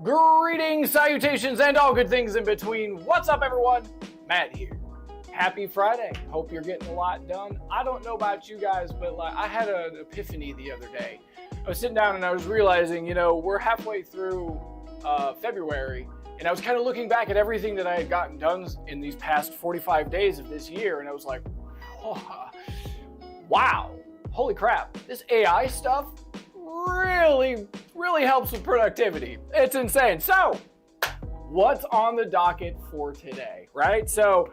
Greetings, salutations, and all good things in between. What's up, everyone? Matt here. Happy Friday. Hope you're getting a lot done. I don't know about you guys, but I had an epiphany the other day. I was sitting down and I was realizing, we're halfway through February, and I was kind of looking back at everything that I had gotten done in these past 45 days of this year, and I was like, wow, holy crap, this AI stuff really helps with productivity. It's insane. So, what's on the docket for today, right? So,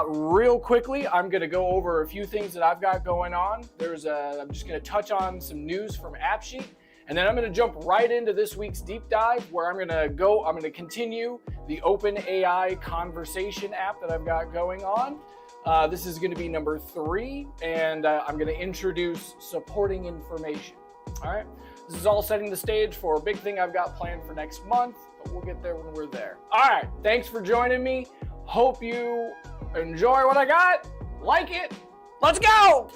real quickly, I'm going to go over a few things that I've got going on. I'm just going to touch on some news from AppSheet, and then I'm going to jump right into this week's deep dive where I'm going to continue the OpenAI conversation app that I've got going on. This is going to be number 3, and I'm going to introduce supporting information. All right, this is all setting the stage for a big thing I've got planned for next month, but we'll get there when we're there. All right, thanks for joining me. Hope you enjoy what I got. Like it. Let's go.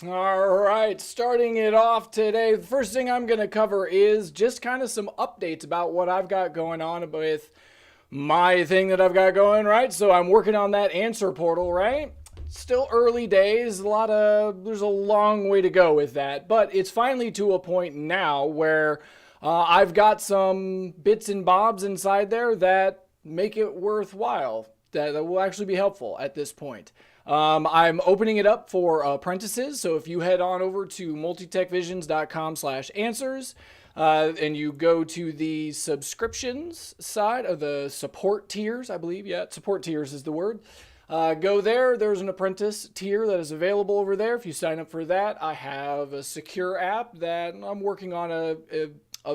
All right, starting it off today, the first thing I'm going to cover is just kind of some updates about what I've got going on with my thing that I've got going, right? So I'm working on that answer portal, right? Still early days, there's a long way to go with that, but it's finally to a point now where I've got some bits and bobs inside there that make it worthwhile, that will actually be helpful at this point. I'm opening it up for apprentices. So if you head on over to multitechvisions.com/answers, and you go to the subscriptions side of the support tiers, I believe. Yeah, support tiers is the word. Go there. There's an apprentice tier that is available over there. If you sign up for that, I have a secure app that I'm working on a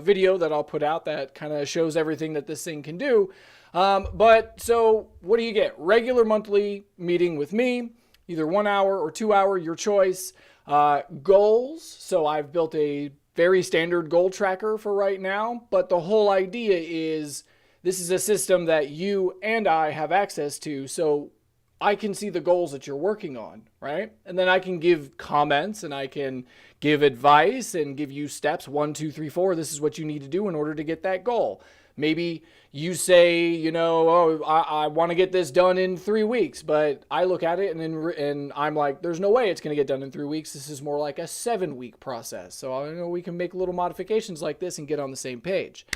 video that I'll put out that kind of shows everything that this thing can do. But so what do you get? Regular monthly meeting with me, either 1 hour or 2 hour, your choice. Goals. So I've built a very standard goal tracker for right now, but the whole idea is this is a system that you and I have access to. So I can see the goals that you're working on, right? And then I can give comments and I can give advice and give you steps 1, 2, 3, 4. This is what you need to do in order to get that goal. Maybe you say, I want to get this done in 3 weeks, but I look at it and I'm like, there's no way it's going to get done in 3 weeks. This is more like a 7-week process. So I know we can make little modifications like this and get on the same page.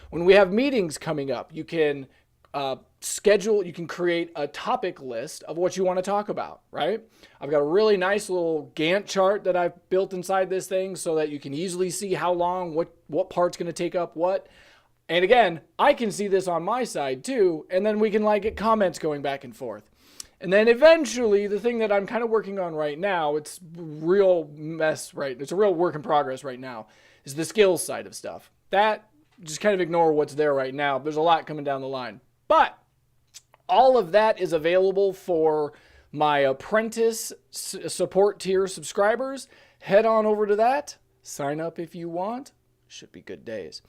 When we have meetings coming up, you can you can create a topic list of what you want to talk about, right? I've got a really nice little Gantt chart that I've built inside this thing so that you can easily see how long, what part's going to take up what. And again, I can see this on my side too, and then we can get comments going back and forth. And then eventually, the thing that I'm kind of working on right now, it's real mess, right? It's a real work in progress right now, is the skills side of stuff. That, just kind of ignore what's there right now. There's a lot coming down the line. But all of that is available for my apprentice support tier subscribers. Head on over to that. Sign up if you want. Should be good days.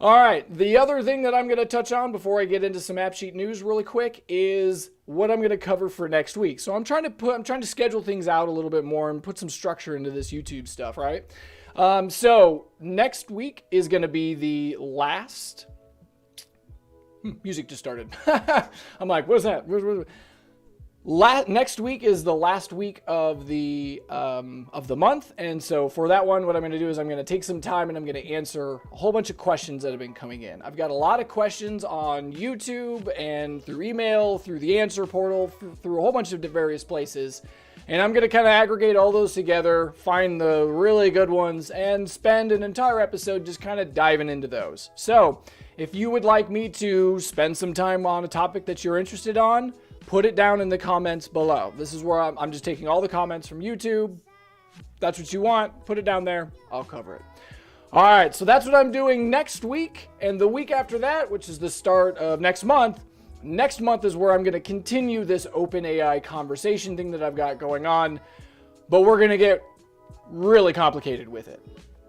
All right, the other thing that I'm going to touch on before I get into some AppSheet news really quick is what I'm going to cover for next week. So I'm trying to schedule things out a little bit more and put some structure into this YouTube stuff, right? So next week is going to be the last. Music just started. I'm like, what's that? Next week is the last week of the month, and so for that one, what I'm going to do is I'm going to take some time and I'm going to answer a whole bunch of questions that have been coming in. I've got a lot of questions on YouTube and through email, through the answer portal, through a whole bunch of various places, and I'm going to kind of aggregate all those together, find the really good ones, and spend an entire episode just kind of diving into those. So if you would like me to spend some time on a topic that you're interested on, put it down in the comments below. This is where I'm just taking all the comments from YouTube. That's what you want. Put it down there. I'll cover it. All right, so that's what I'm doing next week. And the week after that, which is the start of next month is where I'm going to continue this OpenAI conversation thing that I've got going on. But we're going to get really complicated with it.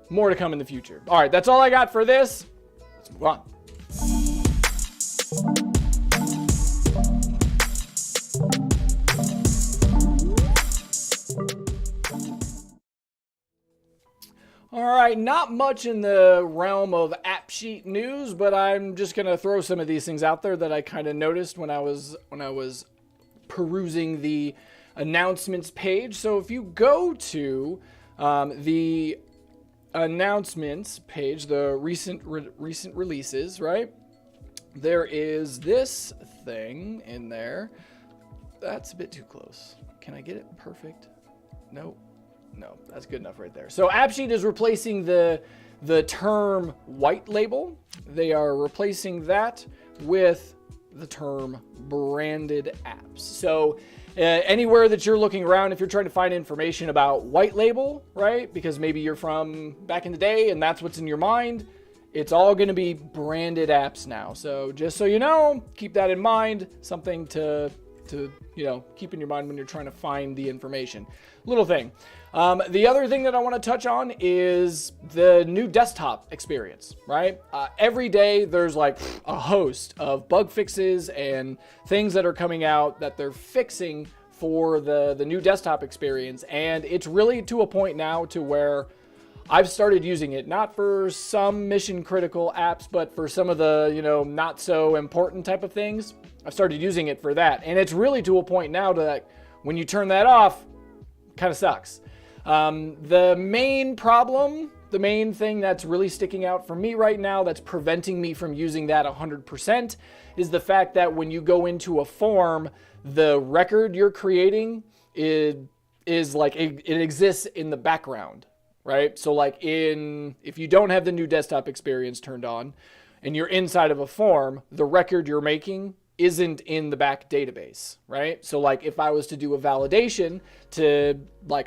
More to come in the future. All right, that's all I got for this. Let's move on. All right, not much in the realm of AppSheet news, but I'm just going to throw some of these things out there that I kind of noticed when I was perusing the announcements page. So if you go to the announcements page, the recent releases, right? There is this thing in there. That's a bit too close. Can I get it perfect? Nope. No, that's good enough right there. So AppSheet is replacing the term white label. They are replacing that with the term branded apps. So anywhere that you're looking around, if you're trying to find information about white label, right? Because maybe you're from back in the day and that's what's in your mind, it's all going to be branded apps now. So just so you know, keep that in mind, something to keep in your mind when you're trying to find the information. Little thing. The other thing that I want to touch on is the new desktop experience, right? Every day there's like a host of bug fixes and things that are coming out that they're fixing for the new desktop experience. And it's really to a point now to where I've started using it, not for some mission critical apps, but for some of the, not so important type of things. I've started using it for that. And it's really to a point now that when you turn that off, kind of sucks. The main problem, the main thing that's really sticking out for me right now that's preventing me from using that 100% is the fact that when you go into a form, the record you're creating is like it exists in the background, right? So like if you don't have the new desktop experience turned on and you're inside of a form, the record you're making isn't in the back database, right? So like if I was to do a validation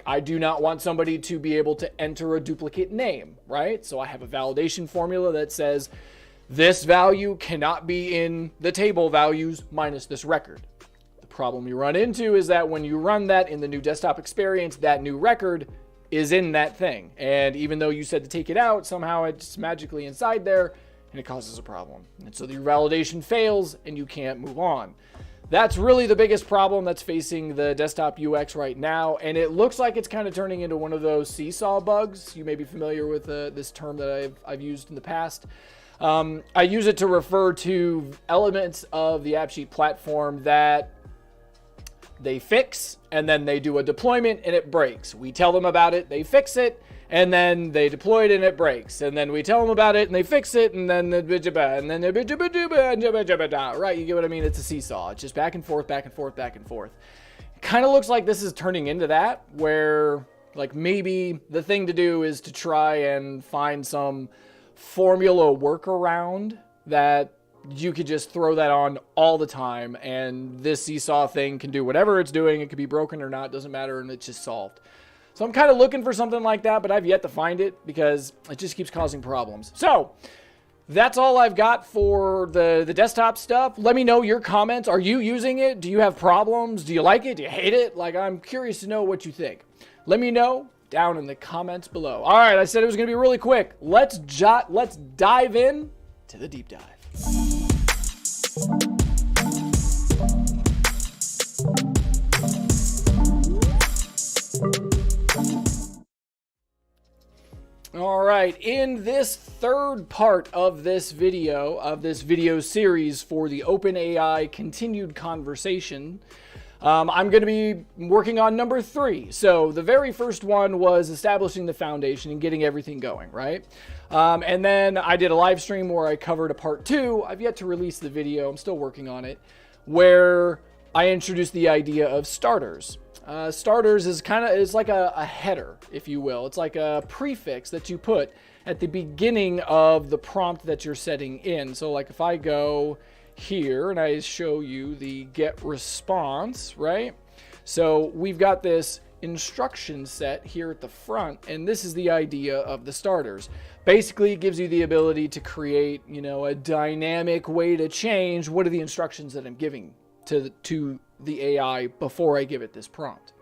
I do not want somebody to be able to enter a duplicate name, right? So I have a validation formula that says this value cannot be in the table values minus this record. The problem you run into is that when you run that in the new desktop experience, that new record is in that thing. And even though you said to take it out, somehow it's magically inside there, and it causes a problem. And so your validation fails and you can't move on. That's really the biggest problem that's facing the desktop UX right now. And it looks like it's kind of turning into one of those seesaw bugs. You may be familiar with this term that I've used in the past. I use it to refer to elements of the AppSheet platform that they fix and then they do a deployment and it breaks. We tell them about it, they fix it, and then they deploy it and it breaks. And then we tell them about it and they fix it and then right, you get what I mean? It's a seesaw. It's just back and forth, back and forth, back and forth. It kind of looks like this is turning into that, where like maybe the thing to do is to try and find some formula workaround that you could just throw that on all the time and this seesaw thing can do whatever it's doing. It could be broken or not, doesn't matter, and it's just solved. So I'm kind of looking for something like that, but I've yet to find it because it just keeps causing problems. So that's all I've got for the desktop stuff. Let me know your comments. Are you using it? Do you have problems? Do you like it? Do you hate it? Like, I'm curious to know what you think. Let me know down in the comments below. All right, I said it was going to be really quick. Let's dive in to the deep dive. All right, in this third part of this video series for the OpenAI continued conversation, I'm going to be working on number 3. So the very first one was establishing the foundation and getting everything going, right? And then I did a live stream where I covered a part 2. I've yet to release the video. I'm still working on it, where I introduced the idea of starters. Starters is like a header, if you will. It's like a prefix that you put at the beginning of the prompt that you're setting in. So like if I go here and I show you the get response, right? So we've got this instruction set here at the front, and this is the idea of the starters. Basically, it gives you the ability to create, a dynamic way to change what are the instructions that I'm giving to the AI before I give it this prompt.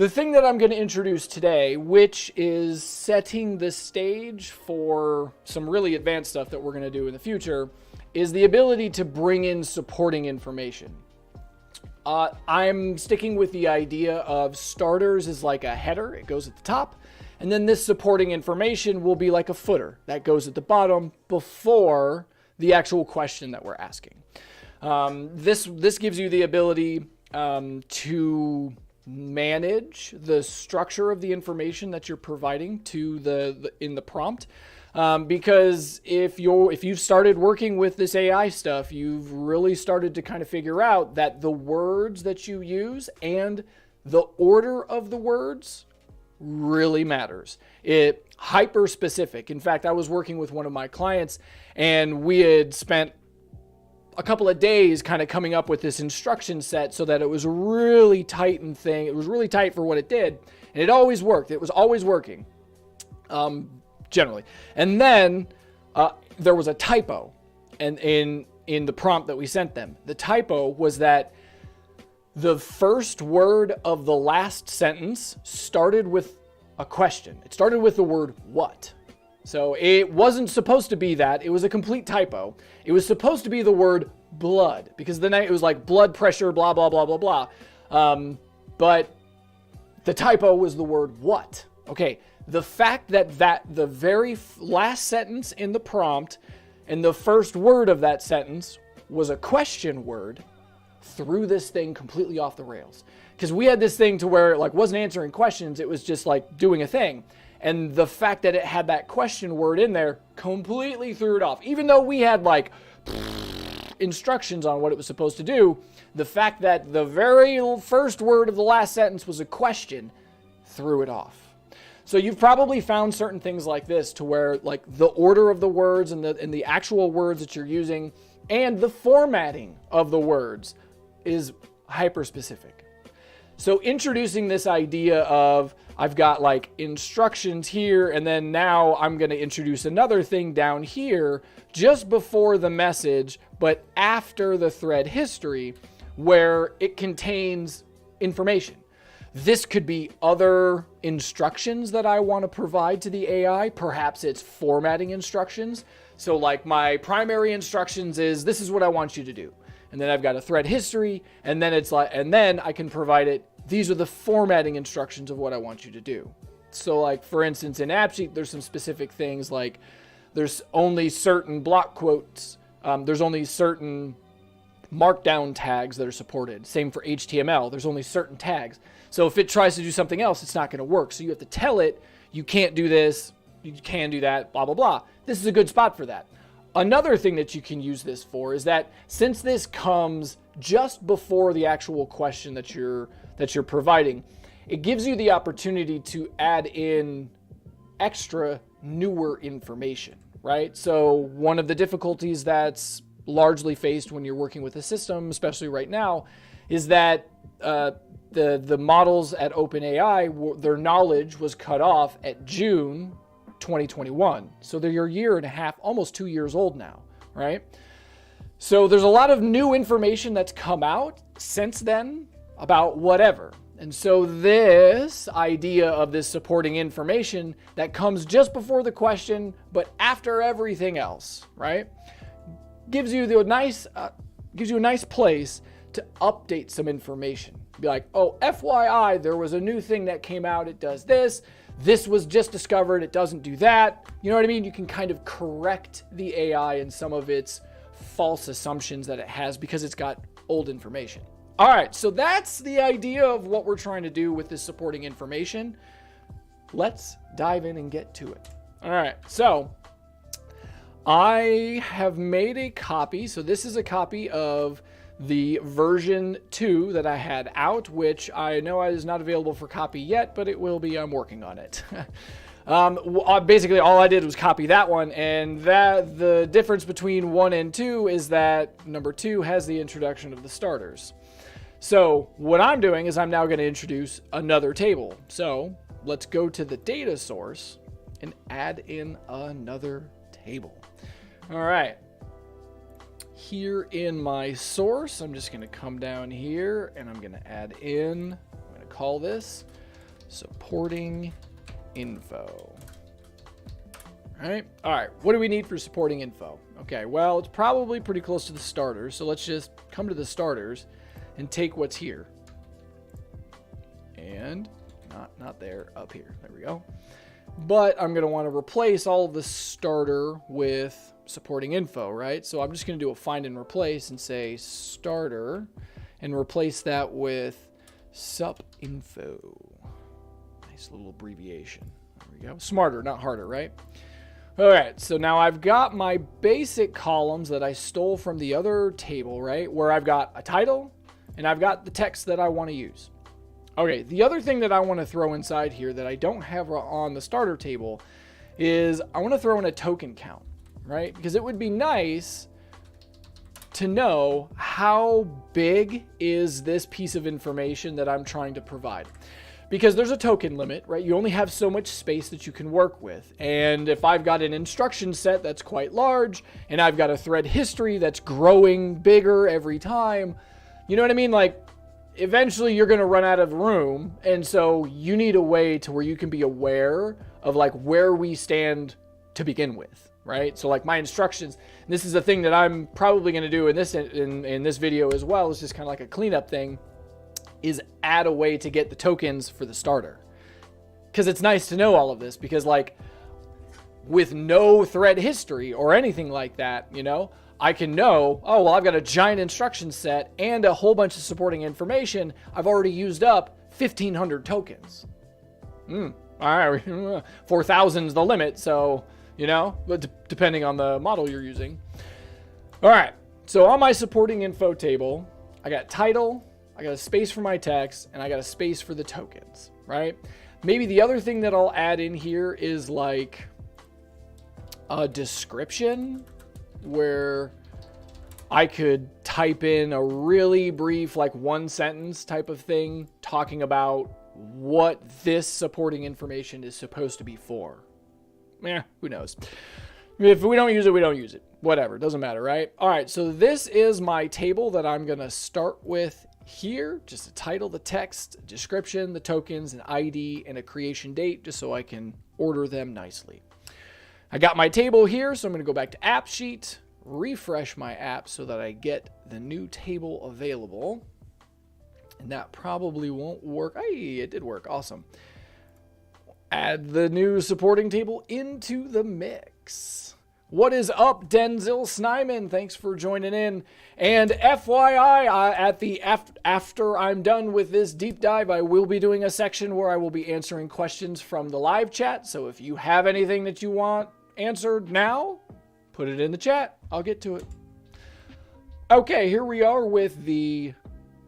The thing that I'm going to introduce today, which is setting the stage for some really advanced stuff that we're going to do in the future, is the ability to bring in supporting information. I'm sticking with the idea of starters is like a header. It goes at the top. And then this supporting information will be like a footer that goes at the bottom before the actual question that we're asking. This gives you the ability to manage the structure of the information that you're providing to in the prompt. Because if you've started working with this AI stuff, you've really started to kind of figure out that the words that you use and the order of the words really matters. It hyper specific. In fact, I was working with one of my clients and we had spent a couple of days kind of coming up with this instruction set so that it was really tight it was really tight for what it did. And it always worked. It was always working. Generally. And then there was a typo in the prompt that we sent them. The typo was that the first word of the last sentence started with a question. It started with the word what. So it wasn't supposed to be that. It was a complete typo. It was supposed to be the word blood, because then it was like blood pressure, blah, blah, blah, blah, blah. But the typo was the word what. Okay. The fact that the very last sentence in the prompt and the first word of that sentence was a question word threw this thing completely off the rails. Because we had this thing to where it like wasn't answering questions, it was just like doing a thing. And the fact that it had that question word in there completely threw it off. Even though we had like instructions on what it was supposed to do, the fact that the very first word of the last sentence was a question threw it off. So you've probably found certain things like this to where like the order of the words and the actual words that you're using and the formatting of the words is hyper specific. So introducing this idea of I've got like instructions here and then now I'm going to introduce another thing down here just before the message, but after the thread history where it contains information. This could be other instructions that I want to provide to the AI. Perhaps it's formatting instructions. So like my primary instructions is this is what I want you to do. And then I've got a thread history and then it's like, and then I can provide it. These are the formatting instructions of what I want you to do. So like for instance, in AppSheet, there's some specific things like there's only certain block quotes. There's only certain markdown tags that are supported. Same for HTML. There's only certain tags. So if it tries to do something else, it's not going to work. So you have to tell it, you can't do this, you can do that, blah, blah, blah. This is a good spot for that. Another thing that you can use this for is that since this comes just before the actual question that you're providing, it gives you the opportunity to add in extra newer information, right? So one of the difficulties that's largely faced when you're working with a system, especially right now, is that the models at OpenAI, their knowledge was cut off at June 2021. So they're a year and a half, almost 2 years old now, right? So there's a lot of new information that's come out since then about whatever. And so this idea of this supporting information that comes just before the question, but after everything else, right? Gives you a nice place to update some information. Be like, oh, FYI, there was a new thing that came out. It does this. This was just discovered. It doesn't do that. You know what I mean? You can kind of correct the AI in some of its false assumptions that it has because it's got old information. All right, so that's the idea of what we're trying to do with this supporting information. Let's dive in and get to it. All right, so I have made a copy. So this is a copy of the version 2 that I had out, which I know is not available for copy yet, but it will be. I'm working on it. Basically, all I did was copy that one, and the difference between 1 and 2 is that number 2 has the introduction of the starters. So what I'm doing is I'm now going to introduce another table. So let's go to the data source and add in another table. All right. Here in my source, I'm just going to come down here and I'm going to add in, I'm going to call this supporting info. All right. What do we need for supporting info? Okay, well, it's probably pretty close to the starters. So let's just come to the starters and take what's here. And not there, up here. There we go. But I'm going to want to replace all of the starter with supporting info, right? So I'm just going to do a find and replace and say starter and replace that with sup info. Nice little abbreviation. There we go. Smarter, not harder, right? All right, so now I've got my basic columns that I stole from the other table, right? Where I've got a title and I've got the text that I want to use. Okay, the other thing that I want to throw inside here that I don't have on the starter table is I want to throw in a token count, right? Because it would be nice to know how big is this piece of information that I'm trying to provide. Because there's a token limit, right? You only have so much space that you can work with. And if I've got an instruction set that's quite large, and I've got a thread history that's growing bigger every time, you know what I mean? Like, eventually you're going to run out of room. And so you need a way to where you can be aware of like where we stand to begin with, right? So like my instructions, and this is a thing that I'm probably going to do in this video as well. It's just kind of like a cleanup thing, is add a way to get the tokens for the starter. Because it's nice to know all of this, because like with no thread history or anything like that, you know, I can know, oh, well, I've got a giant instruction set and a whole bunch of supporting information. I've already used up 1,500 tokens. All right, 4,000 is the limit. So, you know, but depending on the model you're using. All right, so on my supporting info table, I got title, I got a space for my text, and I got a space for the tokens, right? Maybe the other thing that I'll add in here is like a description where I could type in a really brief, like one sentence type of thing talking about what this supporting information is supposed to be for. Who knows? If we don't use it, we don't use it. Whatever, doesn't matter, right? All right, so this is my table that I'm gonna start with here. Just a title, the text, description, the tokens, an ID, and a creation date, just so I can order them nicely. I got my table here, so I'm gonna go back to AppSheet, refresh my app so that I get the new table available. And that probably won't work. Hey, it did work, awesome. Add the new supporting table into the mix. What is up, Denzel Snyman? Thanks for joining in. And FYI, after I'm done with this deep dive, I will be doing a section where I will be answering questions from the live chat. So if you have anything that you want answered now, put it in the chat. I'll get to it. Okay, here we are with the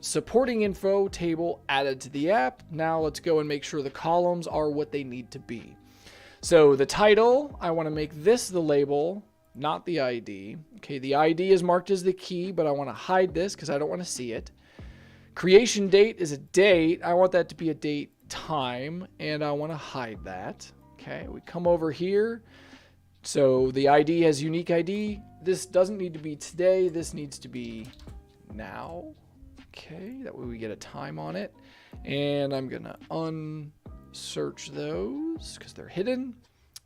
supporting info table added to the app. Now let's go and make sure the columns are what they need to be. So the title, I want to make this the label, not the ID. Okay, the ID is marked as the key, but I want to hide this because I don't want to see it. Creation date is a date. I want that to be a date time, and I want to hide that. Okay, we come over here. So the ID has unique ID. This doesn't need to be today. This needs to be now. Okay, that way we get a time on it. And I'm going to unsearch those because they're hidden.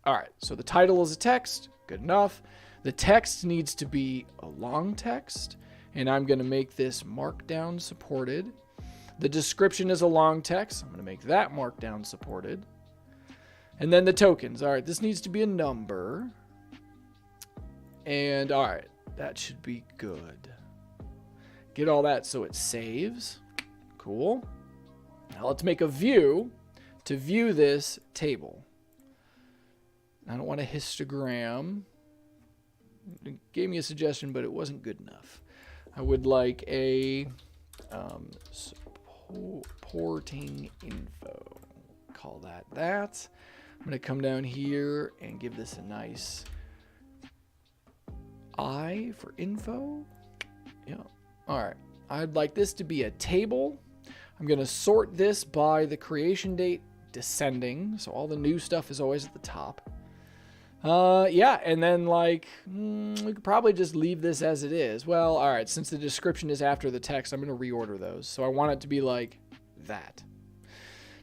All right, so the title is a text. Good enough. The text needs to be a long text, and I'm going to make this markdown supported. The description is a long text. I'm going to make that markdown supported. And then the tokens. All right, this needs to be a number. And all right, that should be good. Get all that so it saves. Cool. Now let's make a view to view this table. I don't want a histogram. It gave me a suggestion, but it wasn't good enough. I would like a supporting info. Call that that. I'm going to come down here and give this a nice I for info. Yeah. All right. I'd like this to be a table. I'm going to sort this by the creation date descending. So all the new stuff is always at the top. Yeah. And then like, we could probably just leave this as it is. Well, all right. Since the description is after the text, I'm going to reorder those. So I want it to be like that.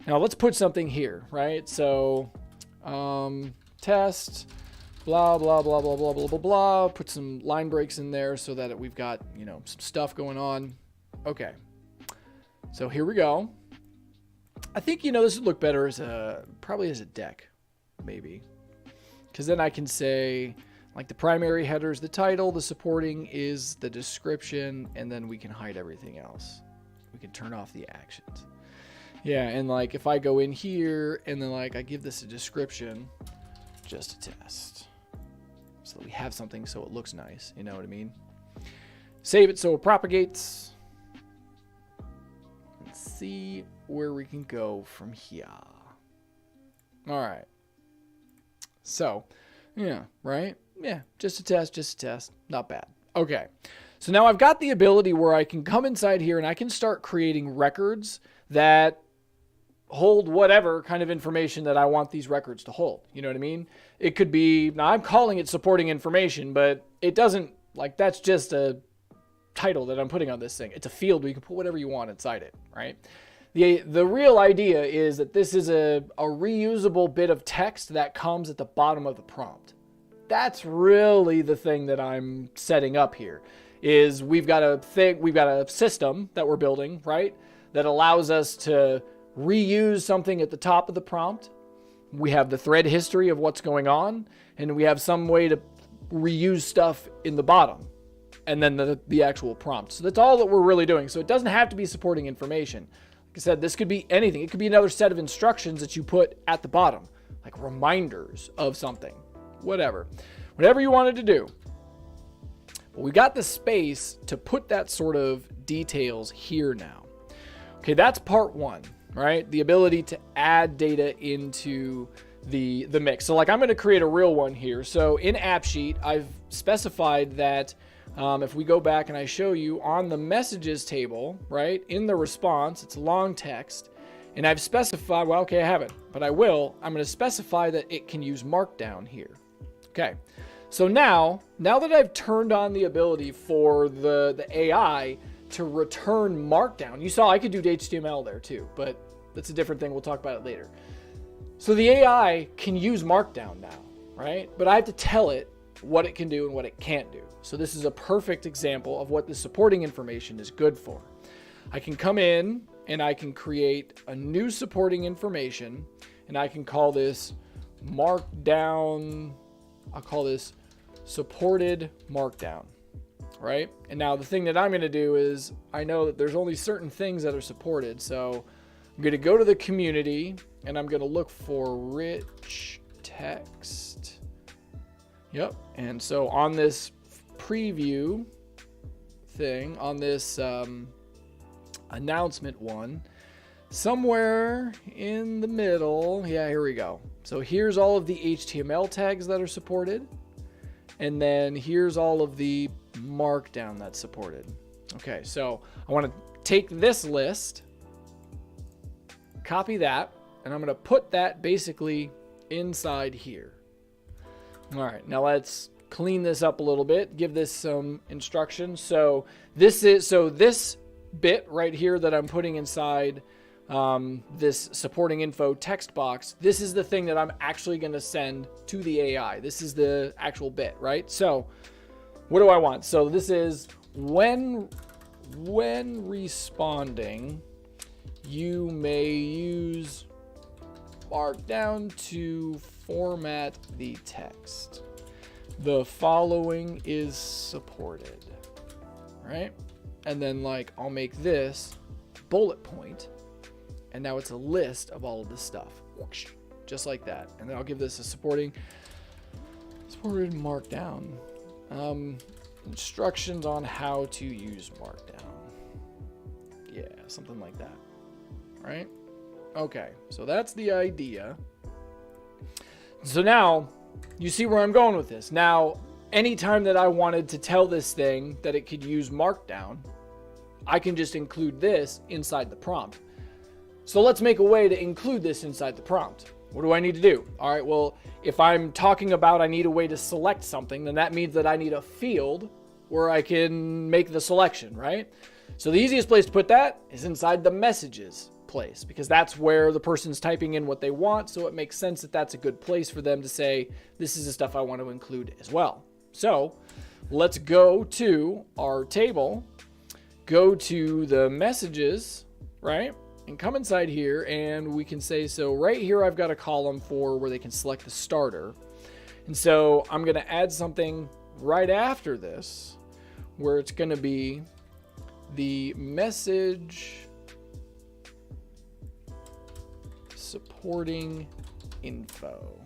Now let's put something here, right? So test, blah, blah, blah, blah, blah, blah, blah, blah. Put some line breaks in there so that we've got, you know, some stuff going on. Okay. So here we go. I think, you know, this would look better as probably as a deck, maybe. Because then I can say, like, the primary header is the title, the supporting is the description, and then we can hide everything else. We can turn off the actions. Yeah, and like if I go in here and then like I give this a description, just a test. So that we have something so it looks nice, you know what I mean? Save it so it propagates. Let's see where we can go from here. All right. So, yeah, right? Yeah, just a test, not bad. Okay. So now I've got the ability where I can come inside here and I can start creating records that hold whatever kind of information that I want these records to hold. You know what I mean? It could be, now I'm calling it supporting information, but it doesn't, like, that's just a title that I'm putting on this thing. It's a field where you can put whatever you want inside it, right? The real idea is that this is a reusable bit of text that comes at the bottom of the prompt. That's really the thing that I'm setting up here, is we've got a system that we're building, right? That allows us to reuse something at the top of the prompt. We have the thread history of what's going on, and we have some way to reuse stuff in the bottom, and then the actual prompt. So that's all that we're really doing. So it doesn't have to be supporting information. Like I said, this could be anything. It could be another set of instructions that you put at the bottom, like reminders of something, whatever you wanted to do. But we got the space to put that sort of details here now. Okay, that's part one. Right? The ability to add data into the mix. So like I'm going to create a real one here. So in AppSheet, I've specified that if we go back and I show you on the messages table, right, in the response, it's long text. And I've specified, well, okay, I haven't, but I will. I'm going to specify that it can use Markdown here. Okay. So now that I've turned on the ability for the AI to return Markdown. You saw I could do HTML there too, but that's a different thing. We'll talk about it later. So the AI can use Markdown now, right? But I have to tell it what it can do and what it can't do. So this is a perfect example of what the supporting information is good for. I can come in and I can create a new supporting information, and I can call this Markdown. I'll call this supported Markdown. Right? And now the thing that I'm going to do is I know that there's only certain things that are supported. So I'm going to go to the community and I'm going to look for rich text. Yep. And so on this preview thing, on this announcement one, somewhere in the middle, yeah, here we go. So here's all of the HTML tags that are supported. And then here's all of the Markdown that's supported. Okay, so I want to take this list, copy that, and I'm going to put that basically inside here. All right, now let's clean this up a little bit, give this some instructions. So this bit right here that I'm putting inside this supporting info text box, this is the thing that I'm actually going to send to the AI. This is the actual bit, right? So what do I want? So this is when responding, you may use Markdown to format the text. The following is supported, right? And then like I'll make this bullet point, and now it's a list of all of this stuff, just like that. And then I'll give this a supported Markdown. Instructions on how to use Markdown. Yeah, something like that, right? Okay, so that's the idea. So now you see where I'm going with this. Now, anytime that I wanted to tell this thing that it could use Markdown, I can just include this inside the prompt. So let's make a way to include this inside the prompt. What do I need to do? All right, well, if I'm talking about I need a way to select something, then that means that I need a field where I can make the selection, right? So the easiest place to put that is inside the messages place, because that's where the person's typing in what they want. So it makes sense that that's a good place for them to say, this is the stuff I want to include as well. So let's go to our table, go to the messages, right? And come inside here and we can say, so right here, I've got a column for where they can select the starter. And so I'm going to add something right after this where it's going to be the message supporting info.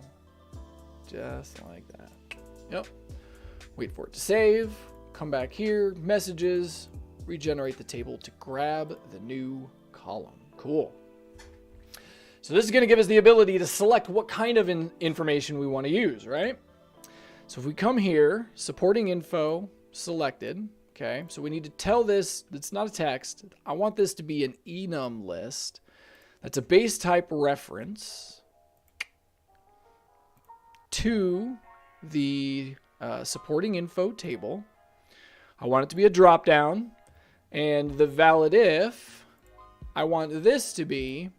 Just like that. Yep. Wait for it to save. Come back here, messages, regenerate the table to grab the new column. Cool. So this is going to give us the ability to select what kind of information we want to use, right? So if we come here, supporting info selected. Okay, so we need to tell this, it's not a text. I want this to be an enum list. That's a base type reference to the supporting info table. I want it to be a drop down, and the valid if, I want this to be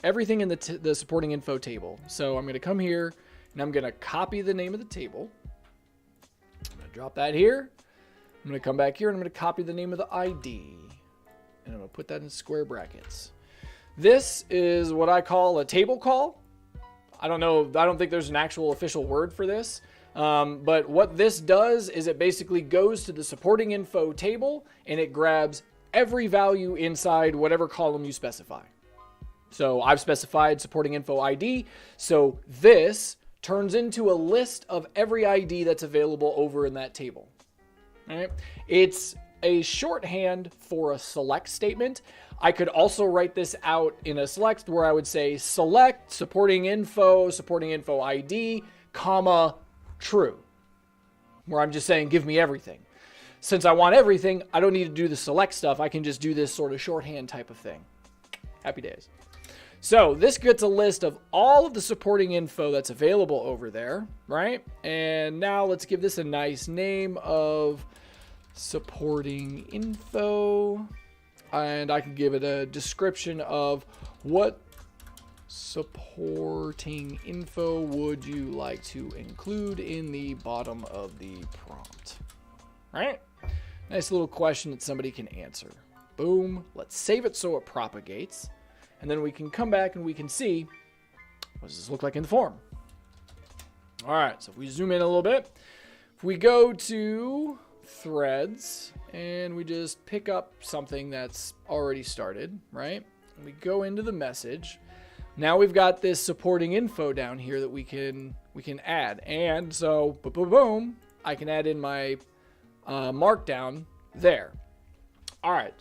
everything in the supporting info table. So I'm going to come here and I'm going to copy the name of the table. I'm going to drop that here. I'm going to come back here and I'm going to copy the name of the ID. And I'm going to put that in square brackets. This is what I call a table call. I don't know. I don't think there's an actual official word for this. But what this does is it basically goes to the supporting info table and it grabs every value inside whatever column you specify. So I've specified supporting info ID. So this turns into a list of every ID that's available over in that table. All right. It's a shorthand for a select statement. I could also write this out in a select where I would say select supporting info ID, comma, true. Where I'm just saying, give me everything. Since I want everything, I don't need to do the select stuff. I can just do this sort of shorthand type of thing. Happy days. So this gets a list of all of the supporting info that's available over there, right? And now let's give this a nice name of supporting info. And I can give it a description of what supporting info would you like to include in the bottom of the prompt, right? Nice little question that somebody can answer. Boom. Let's save it so it propagates. And then we can come back and we can see, what does this look like in the form? All right, so if we zoom in a little bit, if we go to threads and we just pick up something that's already started, right? And we go into the message. Now we've got this supporting info down here that we can add. And so, boom, I can add in my markdown there. All right.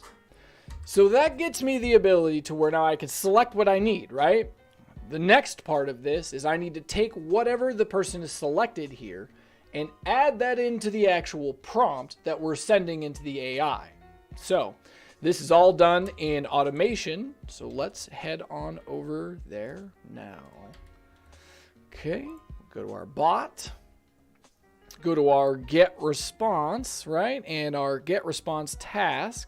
So that gets me the ability to where now I can select what I need, right? The next part of this is I need to take whatever the person has selected here and add that into the actual prompt that we're sending into the AI. So this is all done in automation. So let's head on over there now. Okay, go to our bot, go to our get response, right? And our get response task.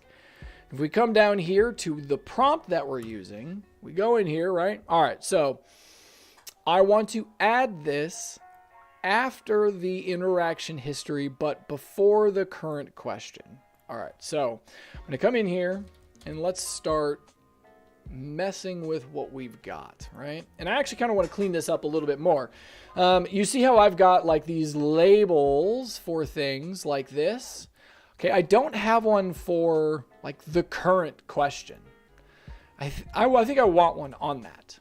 If we come down here to the prompt that we're using, we go in here, right? All right, so I want to add this after the interaction history, but before the current question. All right, so I'm going to come in here and let's start messing with what we've got, right? And I actually kind of want to clean this up a little bit more. You see how I've got like these labels for things like this? Okay, I don't have one for like the current question. I think I want one on that.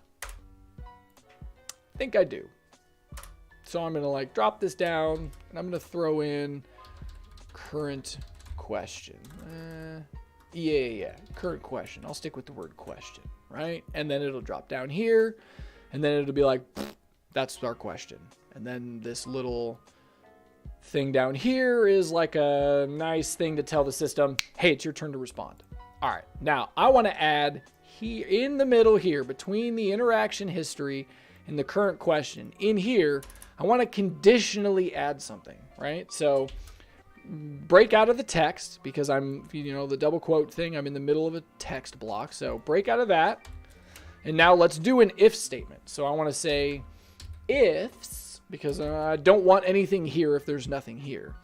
I think I do. So I'm going to like drop this down and I'm going to throw in current question. Yeah. Current question. I'll stick with the word question, right? And then it'll drop down here and then it'll be like, that's our question. And then this little thing down here is like a nice thing to tell the system, hey, it's your turn to respond. All right, now I want to add here in the middle here between the interaction history and the current question in here, I want to conditionally add something, right? So break out of the text because I'm, the double quote thing, I'm in the middle of a text block. So break out of that. And now let's do an if statement. So I want to say ifs, because I don't want anything here if there's nothing here.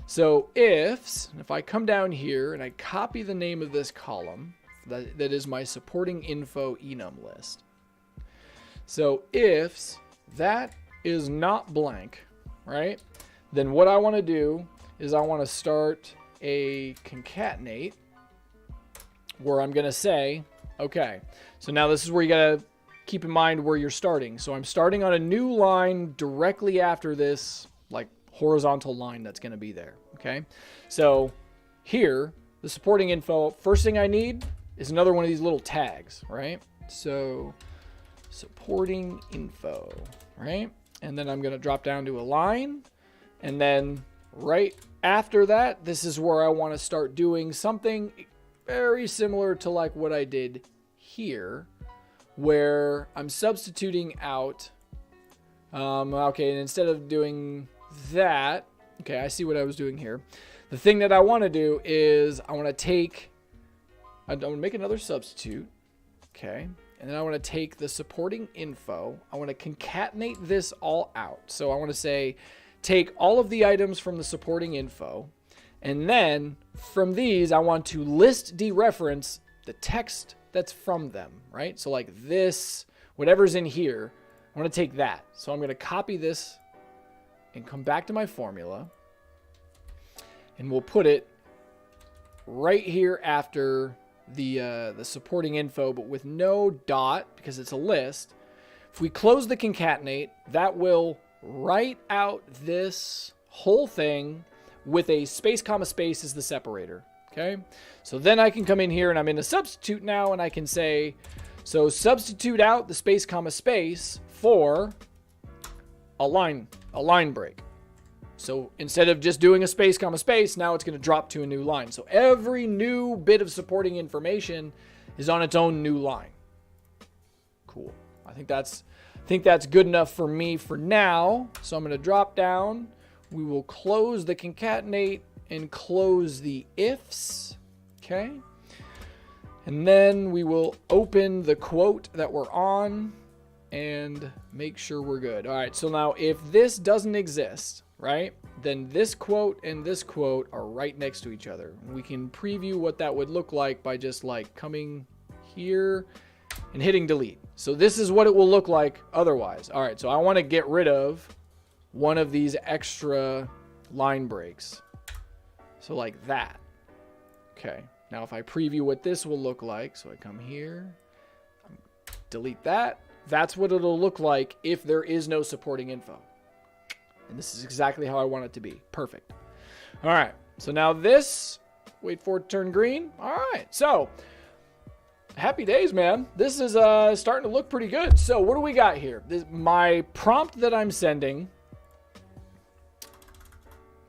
So ifs, if I come down here and I copy the name of this column, that is my supporting info enum list. So ifs that is not blank, right? Then what I want to do is I want to start a concatenate where I'm going to say, okay, so now this is where you got to keep in mind where you're starting. So I'm starting on a new line directly after this, like horizontal line that's going to be there. Okay. So here, the supporting info, first thing I need is another one of these little tags, right? So supporting info, right? And then I'm going to drop down to a line. And then right after that, this is where I want to start doing something very similar to like what I did here, where I'm substituting out, okay, and instead of doing that, okay, I see what I was doing here. The thing that I want to do is I want to make another substitute, okay, and then I want to take the supporting info, I want to concatenate this all out. So I want to say, take all of the items from the supporting info, and then from these, I want to list dereference the text that's from them, right? So like this, whatever's in here, I want to take that. So I'm going to copy this and come back to my formula, and we'll put it right here after the supporting info, but with no dot because it's a list. If we close the concatenate, that will write out this whole thing with a space, comma, space as the separator. Okay. So then I can come in here and I'm in a substitute now, and I can say, so substitute out the space, comma, space for a line break. So instead of just doing a space, comma, space, now it's going to drop to a new line. So every new bit of supporting information is on its own new line. Cool. I think that's good enough for me for now. So I'm going to drop down. We will close the concatenate and close the ifs. Okay. And then we will open the quote that we're on and make sure we're good. All right. So now if this doesn't exist, right, then this quote and this quote are right next to each other. We can preview what that would look like by just like coming here and hitting delete. So this is what it will look like otherwise. All right. So I want to get rid of one of these extra line breaks. So like that. Okay. Now if I preview what this will look like, so I come here, delete that. That's what it'll look like if there is no supporting info. And this is exactly how I want it to be. Perfect. All right. So now this, wait for it to turn green. All right. So happy days, man. This is starting to look pretty good. So what do we got here? My prompt that I'm sending.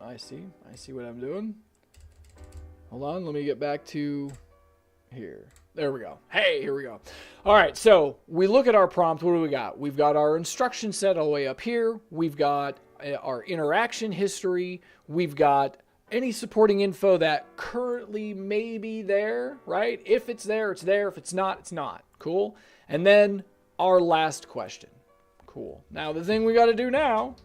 I see what I'm doing. Hold on. Let me get back to here. There we go. Hey, here we go. All right. So we look at our prompt. What do we got? We've got our instruction set all the way up here. We've got our interaction history. We've got any supporting info that currently may be there, right? If it's there, it's there. If it's not, it's not. Cool. And then our last question. Cool. Now the thing we got to do now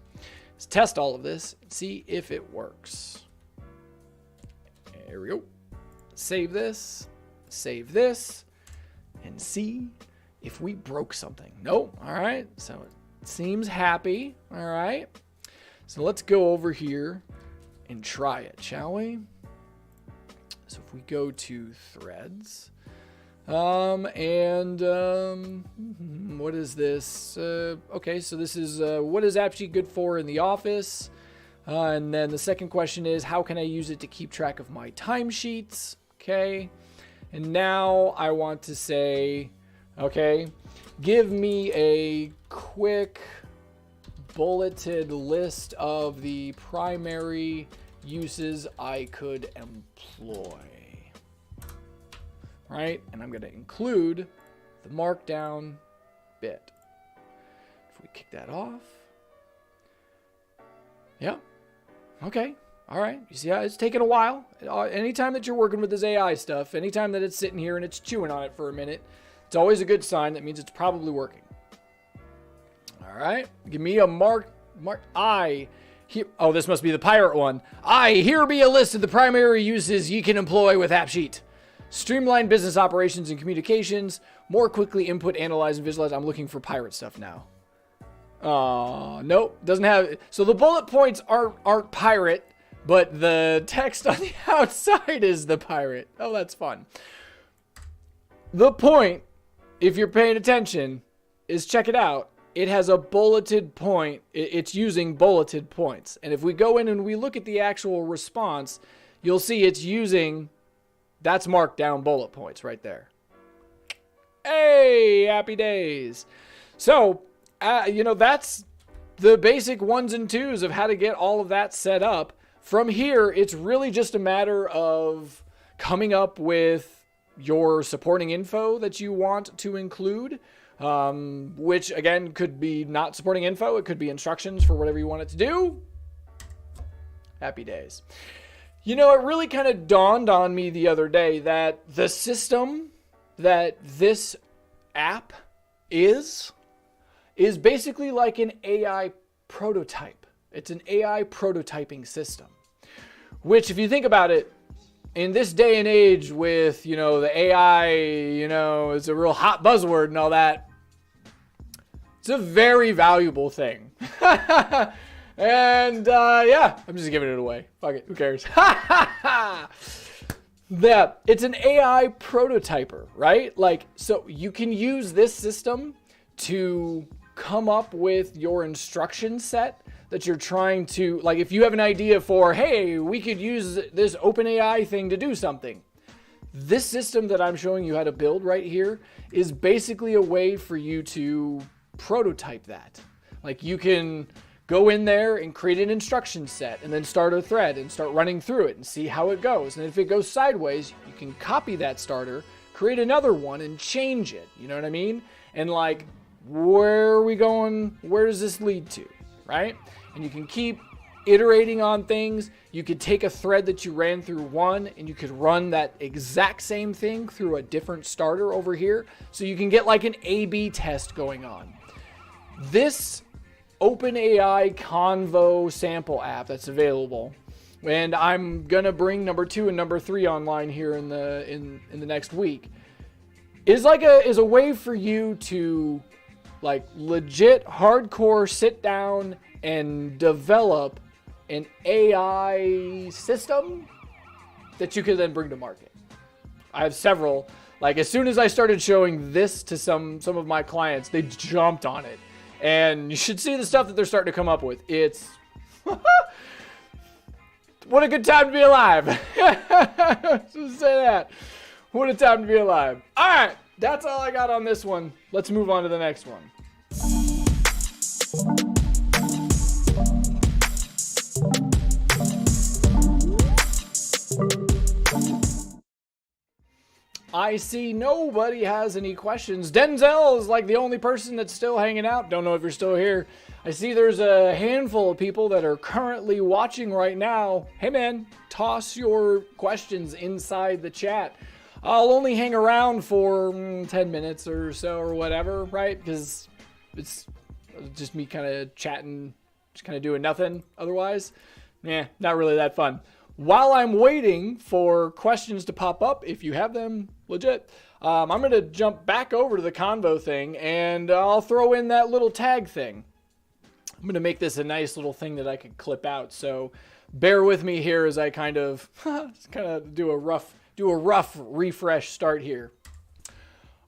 is test all of this and see if it works. There we go. Save this, and see if we broke something. Nope. All right. So it seems happy. All right. So let's go over here and try it, shall we? So if we go to threads, what is this? Okay, so this is what is AppSheet good for in the office? And then the second question is, how can I use it to keep track of my timesheets? Okay, and now I want to say, okay, give me a quick bulleted list of the primary uses I could employ. Right? And I'm going to include the markdown bit. If we kick that off. Yeah. Okay. All right. You see how it's taking a while. Anytime that you're working with this AI stuff, anytime that it's sitting here and it's chewing on it for a minute, It's always a good sign. That means it's probably working. All right. Give me a mark. Oh, this must be the pirate one. Here be a list of the primary uses you can employ with AppSheet. Streamline business operations and communications. More quickly input, analyze, and visualize. I'm looking for pirate stuff now. Nope. Doesn't have. So the bullet points aren't pirate, but the text on the outside is the pirate. Oh, that's fun. The point, if you're paying attention, is check it out. It has a bulleted point. It's using bulleted points. And if we go in and we look at the actual response, you'll see it's using, that's marked down bullet points right there. Hey, happy days. So, that's the basic 1s and 2s of how to get all of that set up. From here, it's really just a matter of coming up with your supporting info that you want to include. Which again could be not supporting info. It could be instructions for whatever you want it to do. Happy days. It really kind of dawned on me the other day that the system that this app is basically like an AI prototype. It's an AI prototyping system, which if you think about it, in this day and age with, the AI, is a real hot buzzword and all that, it's a very valuable thing. And, I'm just giving it away. Fuck it. Who cares? It's an AI prototyper, right? So you can use this system to come up with your instruction set that you're trying to, if you have an idea for, hey, we could use this OpenAI thing to do something. This system that I'm showing you how to build right here is basically a way for you to prototype that. You can go in there and create an instruction set and then start a thread and start running through it and see how it goes. And if it goes sideways, you can copy that starter, create another one and change it. You know what I mean? And where are we going? Where does this lead to? Right? And you can keep iterating on things. You could take a thread that you ran through one and you could run that exact same thing through a different starter over here. So you can get an A/B test going on. This OpenAI Convo sample app that's available, and I'm gonna bring number 2 and number 3 online here in the next week, is a way for you to legit hardcore sit down and develop an AI system that you could then bring to market. I have several. As soon as I started showing this to some of my clients, they jumped on it. And you should see the stuff that they're starting to come up with. It's what a good time to be alive. Just say that. What a time to be alive. All right, that's all I got on this one. Let's move on to the next one. I see nobody has any questions. Denzel is the only person that's still hanging out. Don't know if you're still here. I see there's a handful of people that are currently watching right now. Hey man, toss your questions inside the chat. I'll only hang around for 10 minutes or so or whatever, right? Because it's just me kind of chatting, just kind of doing nothing otherwise. Not really that fun. While I'm waiting for questions to pop up, if you have them, legit, I'm going to jump back over to the Convo thing and I'll throw in that little tag thing. I'm going to make this a nice little thing that I can clip out. So bear with me here as I kind of do a rough refresh start here.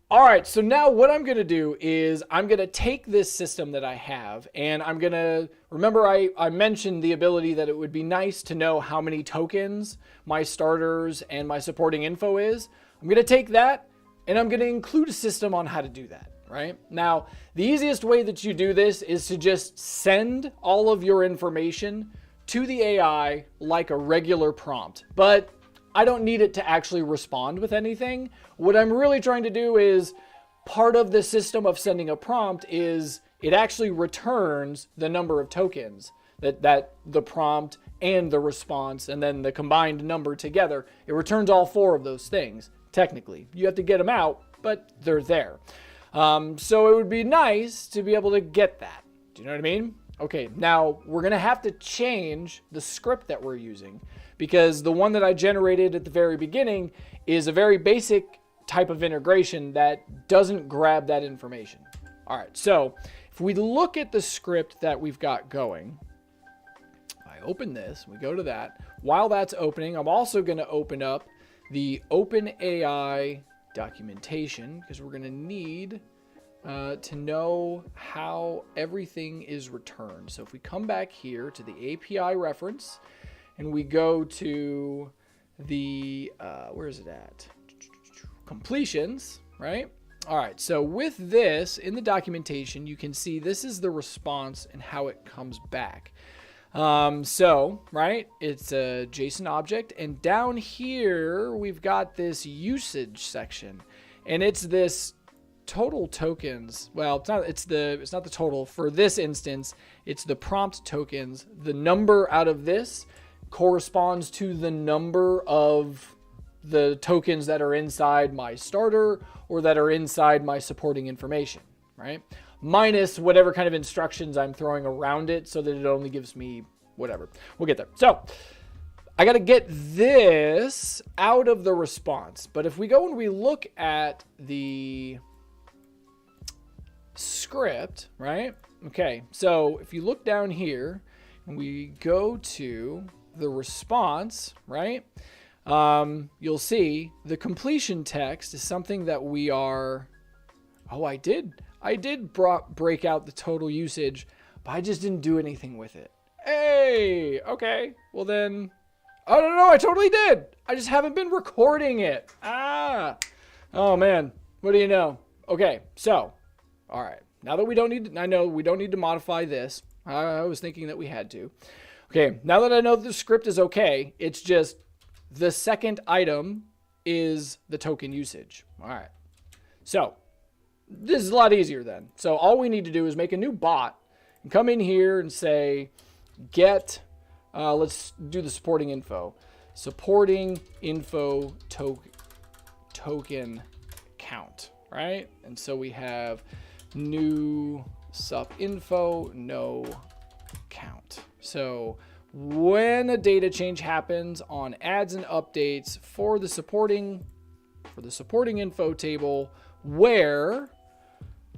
All right, so now what I'm going to do is I'm going to take this system that I have and I'm going to, remember I mentioned the ability that it would be nice to know how many tokens my starters and my supporting info is. I'm going to take that and I'm going to include a system on how to do that, right? Now, the easiest way that you do this is to just send all of your information to the AI like a regular prompt, but I don't need it to actually respond with anything. What I'm really trying to do is, part of the system of sending a prompt is it actually returns the number of tokens that the prompt and the response and then the combined number together. It returns all 4 of those things. Technically, you have to get them out but they're there. So it would be nice to be able to get that. Do you know what I mean? Okay, now we're going to have to change the script that we're using, because the one that I generated at the very beginning is a very basic type of integration that doesn't grab that information. All right, so if we look at the script that we've got going, I open this, we go to that. While that's opening, I'm also going to open up the OpenAI documentation, because we're going to need to know how everything is returned. So if we come back here to the API reference and we go to the, where is it at? Completions, right? All right, so with this in the documentation, you can see this is the response and how it comes back. So, right, it's a JSON object, and down here we've got this usage section, and it's this total tokens. Well, it's not the total for this instance. It's the prompt tokens. The number out of this corresponds to the number of the tokens that are inside my starter or that are inside my supporting information, right? Minus whatever kind of instructions I'm throwing around it so that it only gives me whatever. We'll get there. So I got to get this out of the response. But if we go and we look at the script, right? Okay, so if you look down here and we go to the response, right? You'll see the completion text is something that we are, I did break out the total usage, but I just didn't do anything with it. Hey, okay, well then, I don't know, I totally did. I just haven't been recording it. Oh man, what do you know? Okay, so, all right, now that we don't need, I know we don't need to modify this. I was thinking that we had to. Okay, now that I know the script is okay, it's just the second item is the token usage. All right, so this is a lot easier then. So all we need to do is make a new bot and come in here and say, get, let's do the supporting info. Supporting info token count, right? And so we have new sup info, no count. So when a data change happens on adds and updates for the supporting info table, where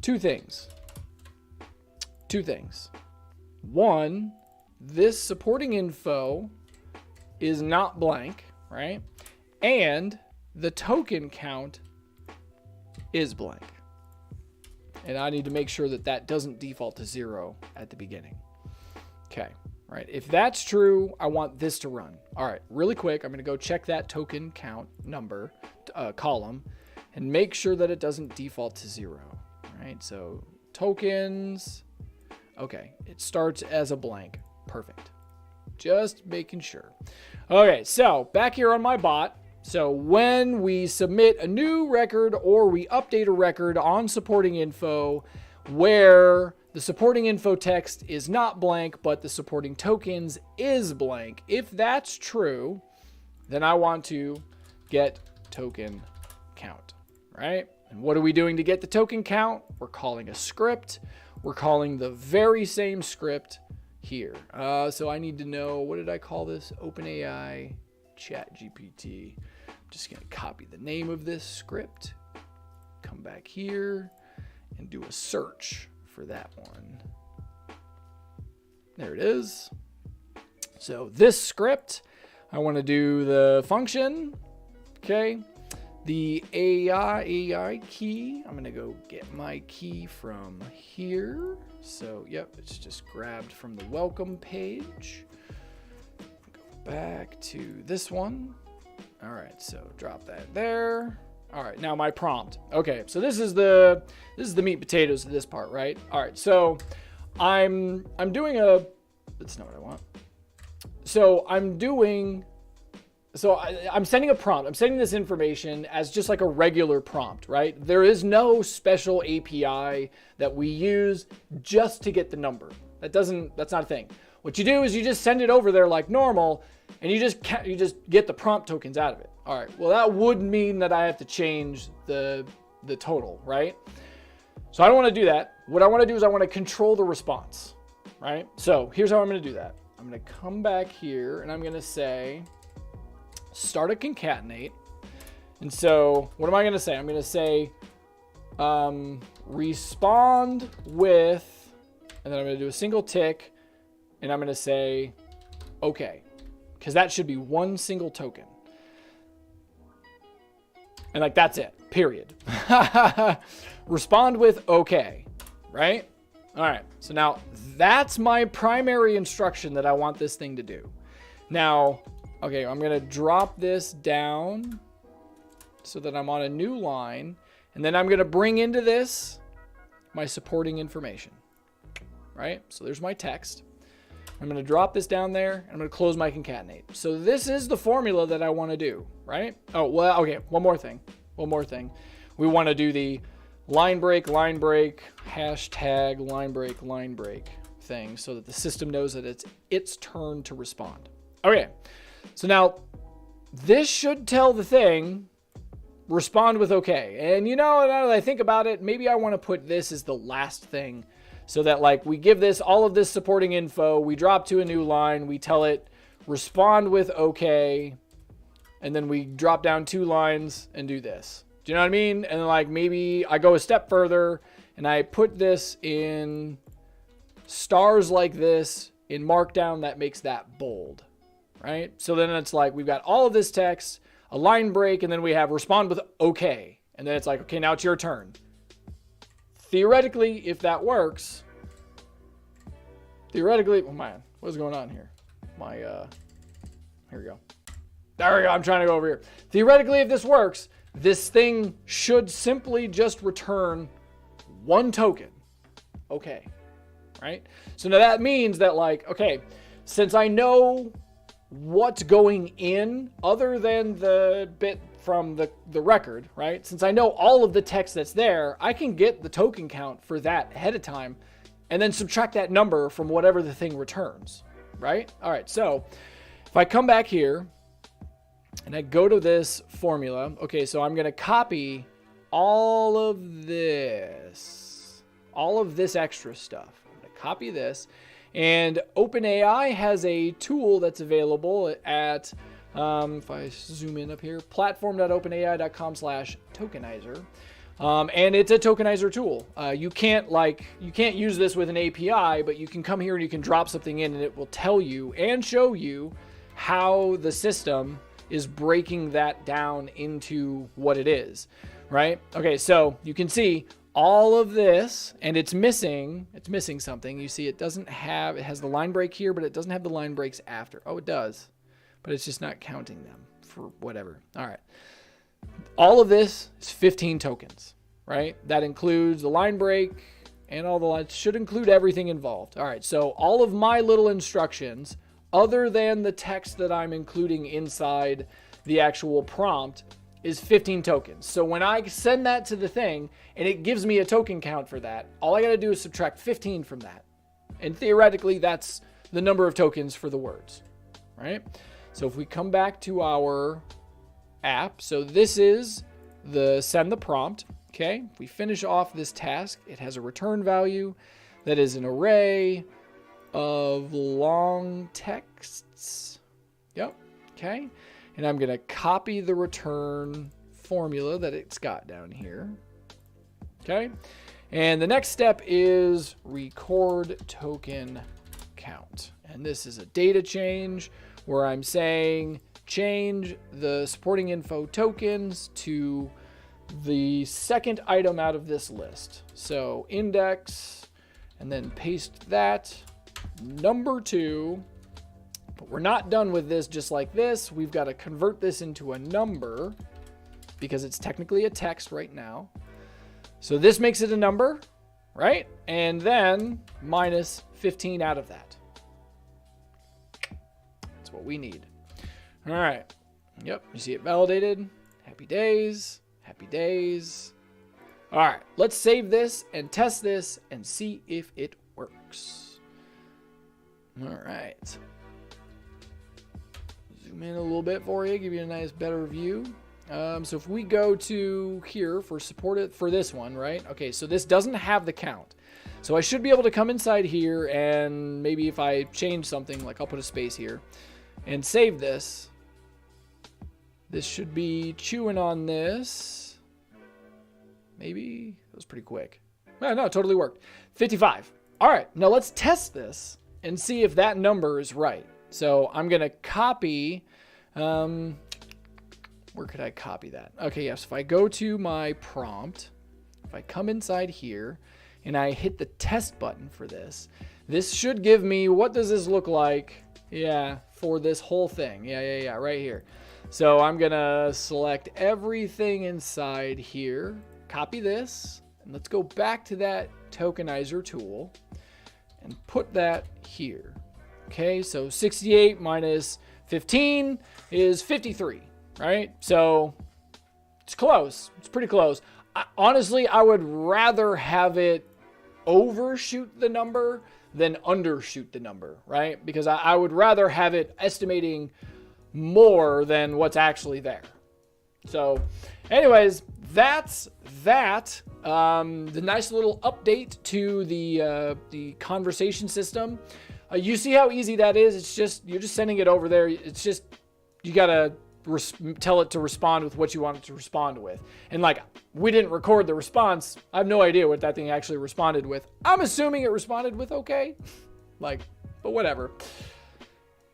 two things. One, this supporting info is not blank, right? And the token count is blank. And I need to make sure that that doesn't default to 0 at the beginning. Okay, right. If that's true, I want this to run. All right, really quick, I'm going to go check that token count number column and make sure that it doesn't default to 0. All right, so tokens. Okay, it starts as a blank. Perfect. Just making sure. Okay, so back here on my bot. So when we submit a new record or we update a record on supporting info where the supporting info text is not blank, but the supporting tokens is blank, if that's true, then I want to get token count, right? And what are we doing to get the token count? We're calling a script. We're calling the very same script here. So I need to know, what did I call this? OpenAI ChatGPT. I'm just going to copy the name of this script, come back here, and do a search for that one. There it is. So this script, I want to do the function, okay? The AI key, I'm going to go get my key from here. So, yep, it's just grabbed from the welcome page. Go back to this one. All right, so drop that there. All right, now my prompt. Okay, so this is the meat and potatoes of this part, right? All right, so I'm doing a, that's not what I want. So I'm sending a prompt. I'm sending this information as just like a regular prompt, right? There is no special API that we use just to get the number. That's not a thing. What you do is you just send it over there like normal, and you just get the prompt tokens out of it. All right, well, that would mean that I have to change the the total, right? So I don't want to do that. What I want to do is I want to control the response, right? So here's how I'm going to do that. I'm going to come back here and I'm going to say, start a concatenate. And so what am I going to say? I'm going to say, respond with, and then I'm going to do a single tick, and I'm going to say, okay, because that should be one single token. And like, that's it, period. Respond with okay, right? All right, so now that's my primary instruction that I want this thing to do. Now, okay, I'm going to drop this down so that I'm on a new line. And then I'm going to bring into this my supporting information, right? So there's my text. I'm going to drop this down there and I'm going to close my concatenate. So this is the formula that I want to do, right? Oh, well, okay. One more thing. We want to do the line break, hashtag line break thing so that the system knows that it's its turn to respond. Okay. So now this should tell the thing, respond with okay. And you know, now that I think about it, maybe I want to put this as the last thing so that like we give this all of this supporting info, we drop to a new line, we tell it respond with okay, and then we drop down 2 lines and do this. Do you know what I mean? And like maybe I go a step further and I put this in stars like this in Markdown that makes that bold, right? So then it's like we've got all of this text, a line break, and then we have respond with okay. And then it's like, okay, now it's your turn. Theoretically, if that works, oh man, what's going on here? Here we go. There we go, I'm trying to go over here. Theoretically, if this works, this thing should simply just return 1 token. Okay, right? So now that means that like, okay, since I know what's going in other than the bit from the record, right? Since I know all of the text that's there, I can get the token count for that ahead of time and then subtract that number from whatever the thing returns, right? All right, so if I come back here and I go to this formula, okay, so I'm going to copy all of this extra stuff. I'm going to copy this. And OpenAI has a tool that's available at, if I zoom in up here, platform.openai.com/tokenizer. And it's a tokenizer tool. You can't use this with an API, but you can come here and you can drop something in and it will tell you and show you how the system is breaking that down into what it is, right? Okay, so you can see all of this, and it's missing something. You see it has the line break here, but it doesn't have the line breaks after. Oh, it does, but it's just not counting them for whatever. All right. All of this is 15 tokens, right? That includes the line break and all the lines, should include everything involved. All right. So all of my little instructions, other than the text that I'm including inside the actual prompt, is 15 tokens. So when I send that to the thing and it gives me a token count for that, all I got to do is subtract 15 from that. And theoretically, that's the number of tokens for the words, right? So if we come back to our app, so this is the send the prompt, okay? If we finish off this task, it has a return value that is an array of long texts. Yep, okay? And I'm going to copy the return formula that it's got down here. Okay. And the next step is record token count. And this is a data change where I'm saying change the supporting info tokens to the second item out of this list. So index, and then paste that, number 2. But we're not done with this just like this. We've got to convert this into a number because it's technically a text right now. So this makes it a number, right? And then minus 15 out of that. That's what we need. All right. Yep. You see it validated. Happy days. Happy days. All right. Let's save this and test this and see if it works. All right. Zoom in a little bit for you, give you a nice better view. So if we go to here for support it for this one, right? Okay, so this doesn't have the count. So I should be able to come inside here and maybe if I change something, like I'll put a space here and save this. This should be chewing on this. Maybe that was pretty quick. No, it totally worked. 55. All right, now let's test this and see if that number is right. So I'm going to copy, where could I copy that? Okay, yes, if I go to my prompt, if I come inside here and I hit the test button for this, this should give me, what does this look like? Yeah, for this whole thing. Yeah, right here. So I'm going to select everything inside here, copy this, and let's go back to that tokenizer tool and put that here. Okay, so 68 minus 15 is 53, right? So it's close. It's pretty close. Honestly, I would rather have it overshoot the number than undershoot the number, right? Because I would rather have it estimating more than what's actually there. So anyways, that's that. The nice little update to the conversation system. You see how easy that is? It's just, you're just sending it over there. It's just, you gotta tell it to respond with what you want it to respond with. And like, we didn't record the response. I have no idea what that thing actually responded with. I'm assuming it responded with okay. Like, but whatever.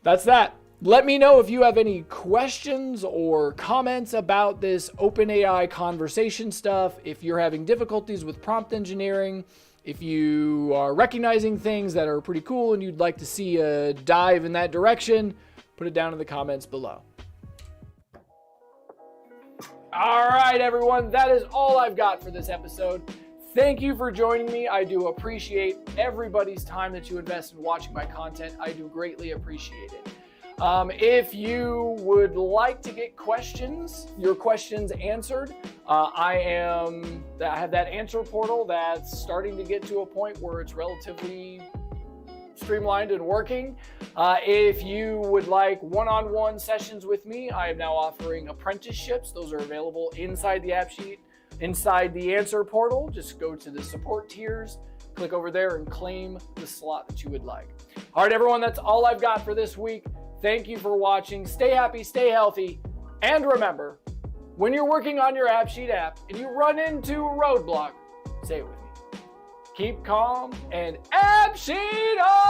That's that. Let me know if you have any questions or comments about this OpenAI conversation stuff. If you're having difficulties with prompt engineering, if you are recognizing things that are pretty cool and you'd like to see a dive in that direction, put it down in the comments below. All right, everyone, that is all I've got for this episode. Thank you for joining me. I do appreciate everybody's time that you invest in watching my content. I do greatly appreciate it. If you would like to get your questions answered, I have that answer portal that's starting to get to a point where it's relatively streamlined and working. If you would like one-on-one sessions with me, I am now offering apprenticeships. Those are available inside the AppSheet, inside the answer portal. Just go to the support tiers, click over there and claim the slot that you would like. All right, everyone, that's all I've got for this week. Thank you for watching. Stay happy, stay healthy, and remember, when you're working on your AppSheet app and you run into a roadblock, say it with me. Keep calm and AppSheet on!